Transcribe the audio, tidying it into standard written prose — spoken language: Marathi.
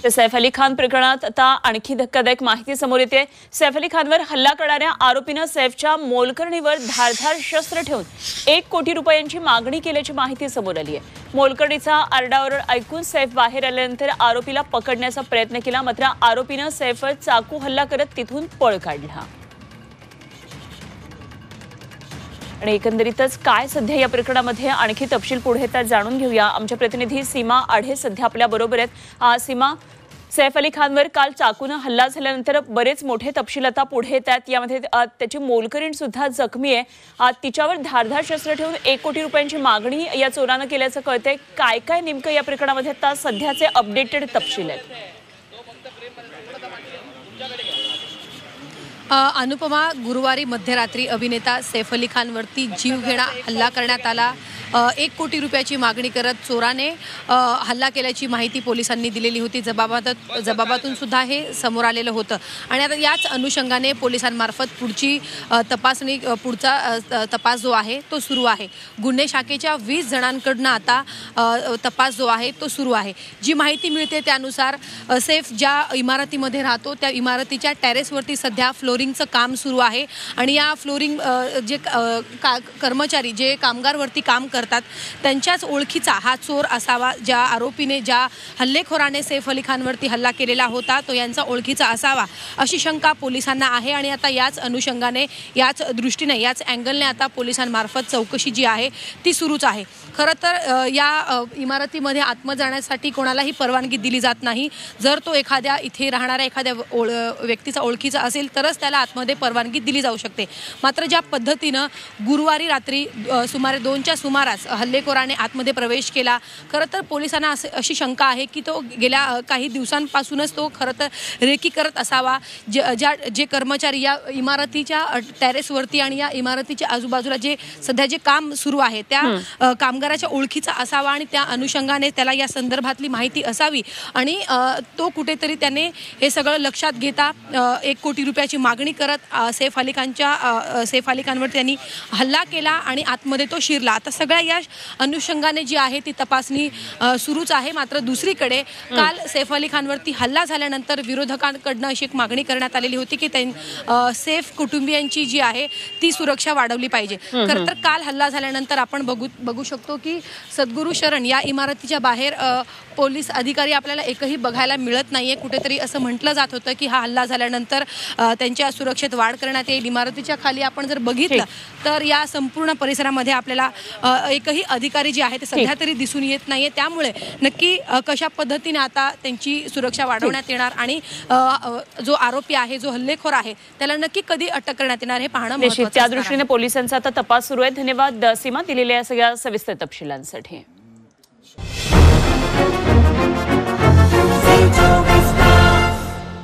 तर सैफ अली खान प्रकरणात आता आणखी धक्कादायक माहिती समोर येते। सैफ अली खानवर हल्ला करणाऱ्या आरोपीनं सैफच्या मोलकरणीवर धारधार शस्त्र ठेवून 1 कोटी रुपयांची मागणी केल्याची माहिती समोर आली आहे। मोलकरणीचा आरडाओरड ऐकून सैफ बाहेर आल्यानंतर आरोपीला पकडण्याचा प्रयत्न केला, मात्र आरोपीनं सैफवर चाकू हल्ला करत तिथून पळ काढला। आणि एकंदरीतच काय सध्या या प्रकरणामध्ये आणखी तपशील पुढे येतात जाणून घेऊया। आमच्या प्रतिनिधी सीमा आढे सध्या आपल्या बरोबर आहेत। सीमा, सैफ अली खानवर काल चाकूने हल्ला झाल्यानंतर बरेच मोठे तपशील आता पुढे येतात। यामध्ये त्याची मोलकरीण सुद्धा जखमी आहे। तिच्यावर धारधार शस्त्र ठेवून 1 कोटी रुपयांची मागणी या चोरानं केल्याचं कळतंय। काय काय नेमकं या प्रकरणामध्ये आता सध्याचे अपडेटेड तपशील आहेत? अनुपमा, गुरुवारी मध्यरात्री अभिनेता सैफ अली खानवरती जीवघेणा हल्ला करण्यात आला। 1 कोटी रुपयाची मागणी करत चोराने हल्ला केल्याची माहिती पोलिसांनी दिलेली होती। जबाबातून सुद्धा हे समोर आलेलं होतं आणि आता याच अनुषंगाने पोलिसांमार्फत पुढचा तपास जो आहे तो सुरू आहे। गुन्हे शाखेच्या 20 जणांकडून आता तपास जो आहे तो सुरू आहे। जी माहिती मिळते त्यानुसार सैफ ज्या इमारतीमध्ये राहतो त्या इमारतीच्या टेरेसवरती सध्या फ्लोरिंगचं काम सुरू आहे आणि या फ्लोरिंग जे कर्मचारी जे कामगारवरती काम करतात त्यांच्याच ओळखीचा हा चोर असावा। ज्या आरोपीने ज्या हल्लेखोराने सैफ अली खानवरती हल्ला केलेला होता तो यांचा ओळखीचा असावा अशी शंका पोलिसांना आहे आणि आता याच अनुषंगाने याच दृष्टीने याच अँगलने आता पोलिसांमार्फत चौकशी जी आहे ती सुरूच आहे। खरं तर या इमारतीमध्ये आतमध्ये जाण्यासाठी कोणालाही परवानगी दिली जात नाही। जर तो एखाद्या इथे राहणाऱ्या एखाद्या व्यक्तीचा ओळखीचा असेल तरच त्याला आतमध्ये परवानगी दिली जाऊ शकते। मात्र ज्या पद्धतीनं गुरुवारी रात्री सुमारे 2च्या सुमारास हल्लेखोराने आतमध्ये प्रवेश केला, खरं तर पोलिसांना अशी शंका आहे की तो गेल्या काही दिवसांपासूनच तो खरं तर रेकी करत असावा। जे कर्मचारी या इमारतीच्या टेरेसवरती आणि या इमारतीच्या आजूबाजूला सध्या जे काम सुरू आहे त्या कामगाराच्या ओळखीचा असावा आणि त्या अनुषंगाने त्याला या संदर्भातली माहिती असावी आणि तो कुठेतरी त्याने हे सगळं लक्षात घेता 1 कोटी रुपयाची मागणी करत सैफ अली खानवर त्यांनी हल्ला केला आणि आतमध्ये तो शिरला। आता सगळ्या या अनुषंगाने जी आहे ती तपासणी सुरूच आहे। मात्र दुसरीकडे काल सैफ अली खानवरती हल्ला झाल्यानंतर विरोधकांकडून अशी एक मागणी करण्यात आलेली होती की सैफ कुटुंबियांची जी आहे ती सुरक्षा वाढवली पाहिजे। खरं तर काल हल्ला झाल्यानंतर आपण बघू शकतो की सद्गुरू शरण या इमारतीच्या बाहेर पोलीस अधिकारी आपल्याला एकही बघायला मिळत नाहीये। कुठेतरी असं म्हटलं जात होतं की हा हल्ला झाल्यानंतर त्यांच्या सुरक्षेत वाढ करण्यात येईल। इमारतीच्या खाली आपण जर बघितलं तर या संपूर्ण परिसरामध्ये आपल्याला एकही अधिकारी जे आहे ते सध्या तरी दिसून येत नाहीये। त्यामुळे नक्की कशा पद्धतीने आता त्यांची सुरक्षा वाढवण्यात येणार आणि जो आरोपी आहे जो हल्लेखोर आहे त्याला नक्की कधी अटक करण्यात येणार हे पाहणं महत्त्वाचं आहे। त्या दृष्टीने पोलिसांचा आता तपास सुरू आहे। धन्यवाद सीमा, दिलेल्या सगळ्या सविस्तर तपशिलांसाठी।